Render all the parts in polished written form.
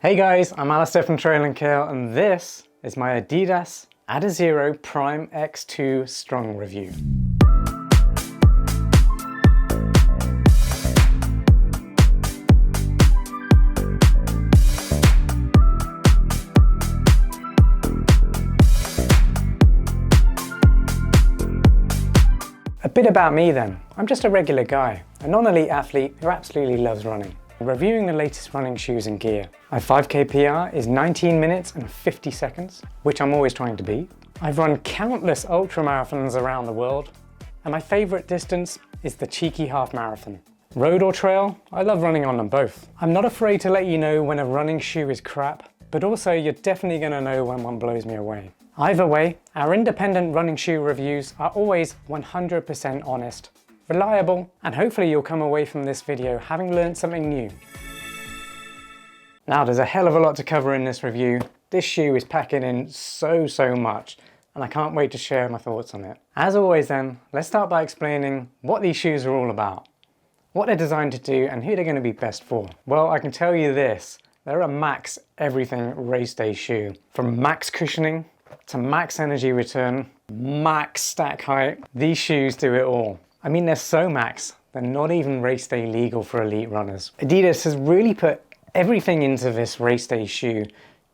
Hey guys, I'm Alastair from Trail and Kale, and this is my Adidas Adizero Prime X2 Strung review. A bit about me then. I'm just a regular guy, a non-elite athlete who absolutely loves running. Reviewing the latest running shoes and gear. My 5K PR is 19 minutes and 50 seconds, which I'm always trying to beat. I've run countless ultra marathons around the world, and my favourite distance is the cheeky half marathon. Road or trail, I love running on them both. I'm not afraid to let you know when a running shoe is crap, but also you're definitely going to know when one blows me away. Either way, our independent running shoe reviews are always 100% honest, reliable, and hopefully you'll come away from this video having learned something new. Now, there's a hell of a lot to cover in this review. This shoe is packing in so much, and I can't wait to share my thoughts on it. As always then, let's start by explaining what these shoes are all about, what they're designed to do, and who they're going to be best for. Well, I can tell you this, they're a max everything race day shoe. From max cushioning to max energy return, max stack height, these shoes do it all. I mean, they're so max, they're not even race day legal for elite runners. Adidas has really put everything into this race day shoe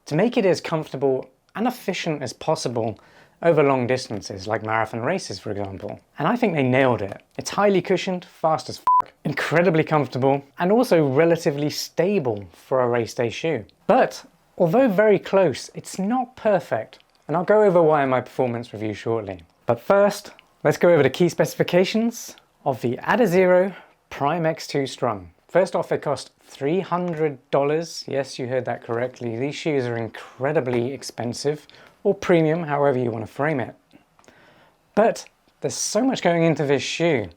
to make it as comfortable and efficient as possible over long distances, like marathon races, for example. And I think they nailed it. It's highly cushioned, fast as f***, incredibly comfortable, and also relatively stable for a race day shoe. But, although very close, it's not perfect. And I'll go over why in my performance review shortly. But first, let's go over the key specifications of the Adizero Prime X2 Strung. First off, they cost $300. Yes, you heard that correctly. These shoes are incredibly expensive, or premium, however you want to frame it. But there's so much going into this shoe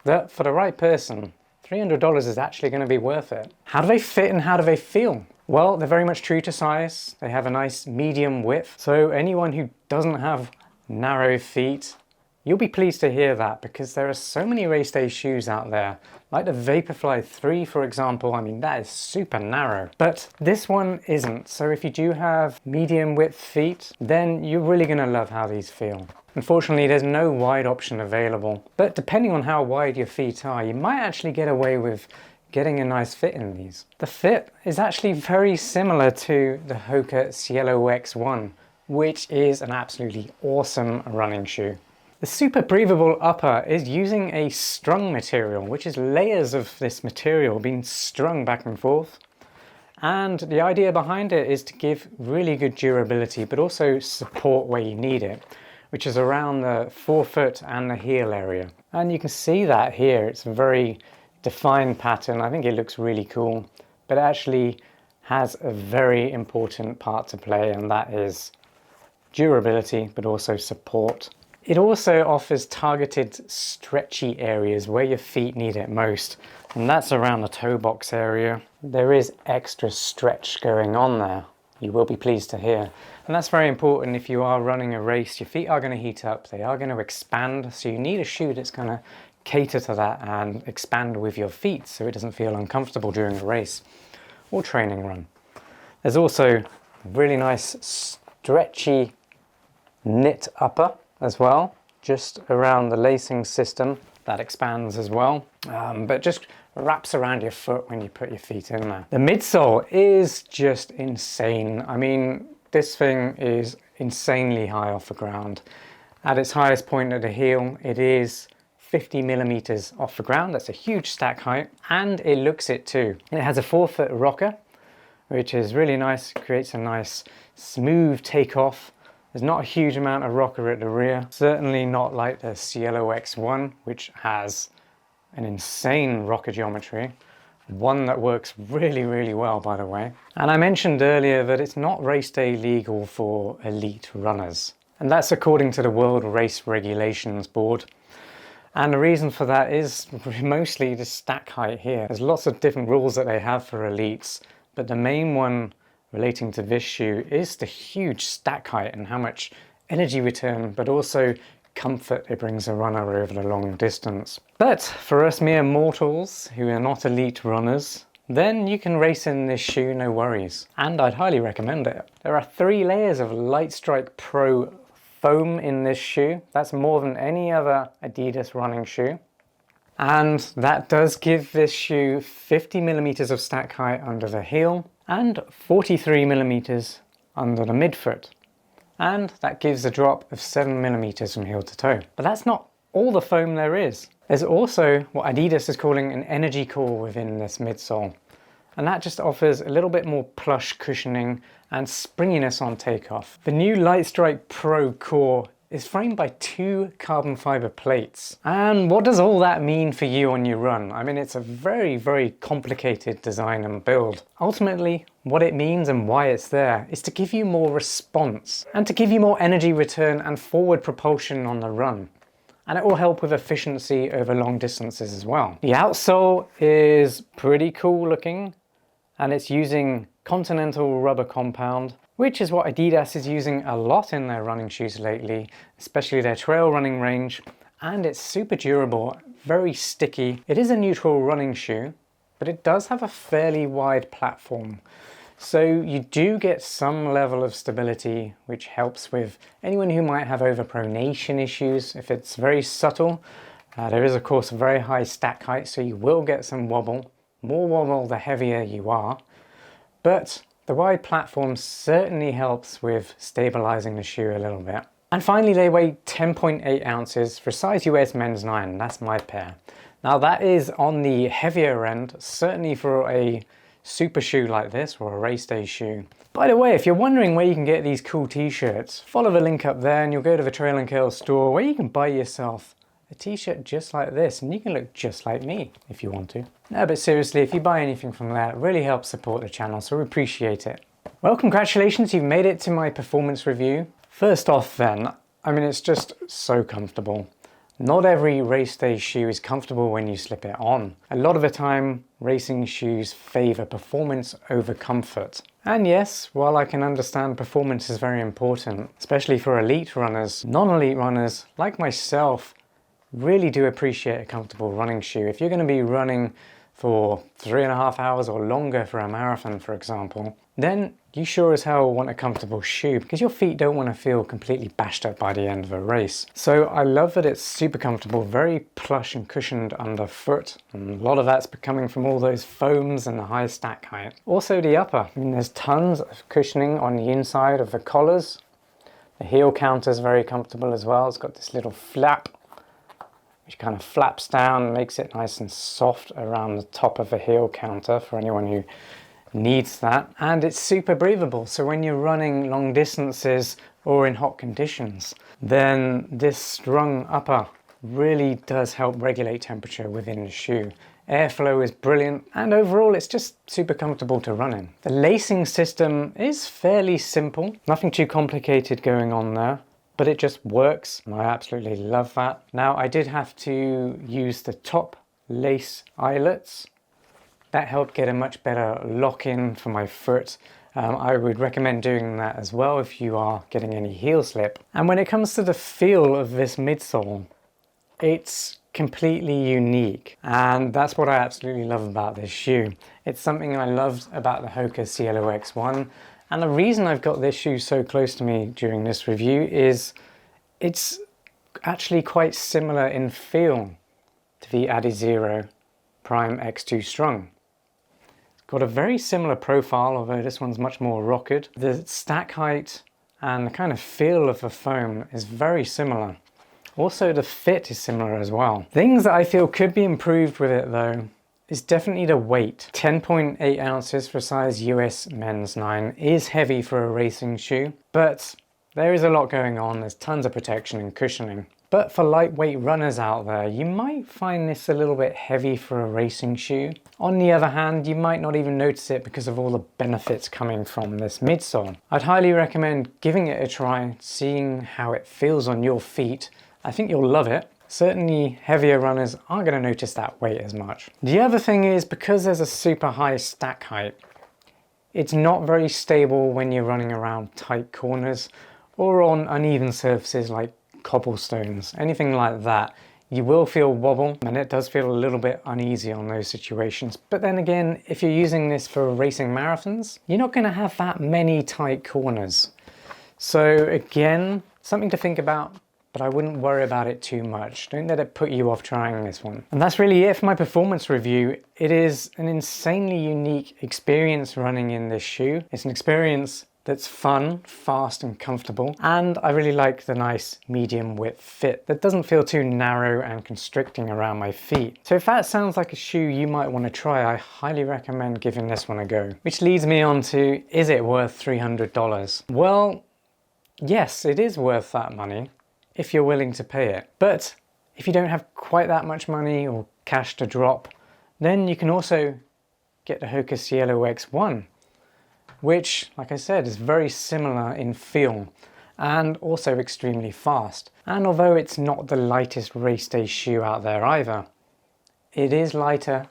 that for the right person, $300 is actually going to be worth it. How do they fit and how do they feel? Well, they're very much true to size. They have a nice medium width. So anyone who doesn't have narrow feet, you'll be pleased to hear that, because there are so many race day shoes out there, like the Vaporfly 3, for example. I mean, that is super narrow, but this one isn't. So if you do have medium width feet, then you're really gonna love how these feel. Unfortunately, there's no wide option available, but depending on how wide your feet are, you might actually get away with getting a nice fit in these. The fit is actually very similar to the Hoka Cielo X1, which is an absolutely awesome running shoe. The super breathable upper is using a strung material, which is layers of this material being strung back and forth. And the idea behind it is to give really good durability, but also support where you need it, which is around the forefoot and the heel area. And you can see that here, it's a very defined pattern. I think it looks really cool, but it actually has a very important part to play, and that is durability, but also support. It also offers targeted stretchy areas where your feet need it most, and that's around the toe box area. There is extra stretch going on there, you will be pleased to hear. And that's very important if you are running a race. Your feet are going to heat up, they are going to expand, so you need a shoe that's going to cater to that and expand with your feet so it doesn't feel uncomfortable during a race or training run. There's also a really nice stretchy knit upper as well, just around the lacing system that expands as well, but just wraps around your foot when you put your feet in there. The midsole is just insane. I mean, this thing is insanely high off the ground. At its highest point at the heel, it is 50 millimeters off the ground. That's a huge stack height, and it looks it too. It has a 4-foot rocker, which is really nice, creates a nice smooth takeoff. There's not a huge amount of rocker at the rear, certainly not like the Cielo X1, which has an insane rocker geometry, one that works really well, by the way. And I mentioned earlier that it's not race day legal for elite runners, and that's according to the World Race Regulations Board. And the reason for that is mostly the stack height here. There's lots of different rules that they have for elites, but the main one relating to this shoe is the huge stack height and how much energy return, but also comfort it brings a runner over the long distance. But for us mere mortals who are not elite runners, then you can race in this shoe no worries. And I'd highly recommend it. There are 3 layers of Lightstrike Pro foam in this shoe. That's more than any other Adidas running shoe. And that does give this shoe 50 millimeters of stack height under the heel and 43 millimeters under the midfoot. And that gives a drop of 7 millimeters from heel to toe. But that's not all the foam there is. There's also what Adidas is calling an energy core within this midsole. And that just offers a little bit more plush cushioning and springiness on takeoff. The new Lightstrike Pro core is framed by 2 carbon fiber plates. And what does all that mean for you on your run? I mean, it's a very, very complicated design and build. Ultimately, what it means and why it's there is to give you more response and to give you more energy return and forward propulsion on the run. And it will help with efficiency over long distances as well. The outsole is pretty cool looking, and it's using Continental rubber compound, which is what Adidas is using a lot in their running shoes lately, especially their trail running range. And it's super durable, very sticky. It is a neutral running shoe, but it does have a fairly wide platform. So you do get some level of stability, which helps with anyone who might have overpronation issues. If it's very subtle, there is of course a very high stack height, so you will get some wobble. More wobble the heavier you are. But the wide platform certainly helps with stabilizing the shoe a little bit. And finally, they weigh 10.8 ounces for size US men's 9. That's my pair. Now that is on the heavier end, certainly for a super shoe like this or a race day shoe. By the way, if you're wondering where you can get these cool t-shirts, follow the link up there and you'll go to the Trail and Kale store where you can buy yourself a t-shirt just like this, and you can look just like me if you want to. No, but seriously, if you buy anything from there, it really helps support the channel, so we appreciate it. Well, congratulations, you've made it to my performance review. First off then, I mean, it's just so comfortable. Not every race day shoe is comfortable when you slip it on. A lot of the time, racing shoes favor performance over comfort. And yes, while I can understand performance is very important, especially for elite runners, non-elite runners like myself really do appreciate a comfortable running shoe. If you're going to be running for 3.5 hours or longer for a marathon, for example, then you sure as hell want a comfortable shoe because your feet don't want to feel completely bashed up by the end of a race. So I love that it's super comfortable, very plush and cushioned underfoot, and a lot of that's coming from all those foams and the high stack height. Also the upper, I mean, there's tons of cushioning on the inside of the collars. The heel counter is very comfortable as well. It's got this little flap which kind of flaps down and makes it nice and soft around the top of the heel counter for anyone who needs that. And it's super breathable, so when you're running long distances or in hot conditions, then this Strung upper really does help regulate temperature within the shoe. Airflow is brilliant, and overall it's just super comfortable to run in. The lacing system is fairly simple, nothing too complicated going on there, but it just works, and I absolutely love that. Now, I did have to use the top lace eyelets. That helped get a much better lock-in for my foot. I would recommend doing that as well if you are getting any heel slip. And when it comes to the feel of this midsole, it's completely unique, and that's what I absolutely love about this shoe. It's something I loved about the Hoka Cielo X1. And the reason I've got this shoe so close to me during this review is it's actually quite similar in feel to the Adizero Prime X2 Strung. It's got a very similar profile, although this one's much more rocketed. The stack height and the kind of feel of the foam is very similar. Also, the fit is similar as well. Things that I feel could be improved with it though is definitely the weight. 10.8 ounces for size US men's 9 is heavy for a racing shoe, but there is a lot going on. There's tons of protection and cushioning. But for lightweight runners out there, you might find this a little bit heavy for a racing shoe. On the other hand, you might not even notice it because of all the benefits coming from this midsole. I'd highly recommend giving it a try, seeing how it feels on your feet. I think you'll love it. Certainly heavier runners aren't going to notice that weight as much. The other thing is, because there's a super high stack height, it's not very stable when you're running around tight corners or on uneven surfaces like cobblestones, anything like that. You will feel wobble, and it does feel a little bit uneasy on those situations. But then again, if you're using this for racing marathons, you're not going to have that many tight corners. So again, something to think about, but I wouldn't worry about it too much. Don't let it put you off trying this one. And that's really it for my performance review. It is an insanely unique experience running in this shoe. It's an experience that's fun, fast and comfortable, and I really like the nice medium width fit that doesn't feel too narrow and constricting around my feet. So if that sounds like a shoe you might want to try, I highly recommend giving this one a go. Which leads me on to, is it worth $300? Well, yes, it is worth that money if you're willing to pay it. But if you don't have quite that much money or cash to drop, then you can also get the Hoka Cielo X1, which, like I said, is very similar in feel and also extremely fast. And although it's not the lightest race day shoe out there either, it is lighter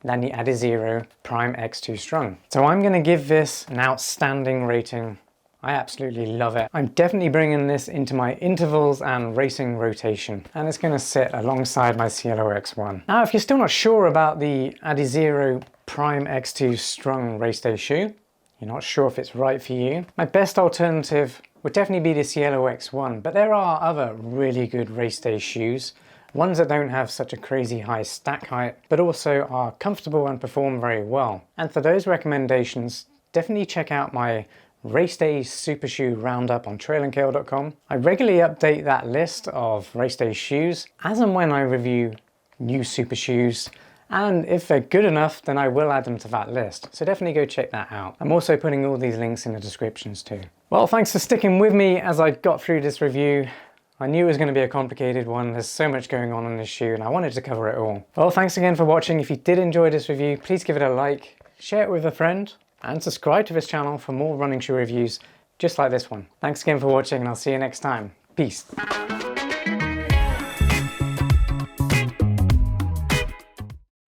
than the Adizero Prime X2 Strung. So I'm going to give this an outstanding rating. I absolutely love it. I'm definitely bringing this into my intervals and racing rotation, and it's going to sit alongside my Cielo X1. Now, if you're still not sure about the Adizero Prime X2 Strung race day shoe, you're not sure if it's right for you, my best alternative would definitely be the Cielo X1, but there are other really good race day shoes, ones that don't have such a crazy high stack height, but also are comfortable and perform very well. And for those recommendations, definitely check out my Race Day Super Shoe Roundup on trailandkale.com. I regularly update that list of race day shoes as and when I review new super shoes, and if they're good enough, then I will add them to that list. So definitely go check that out. I'm also putting all these links in the descriptions too. Well, thanks for sticking with me as I got through this review. I knew it was going to be a complicated one. There's so much going on in this shoe and I wanted to cover it all. Well, thanks again for watching. If you did enjoy this review, please give it a like, share it with a friend, and subscribe to this channel for more running shoe reviews just like this one. Thanks again for watching, and I'll see you next time. Peace.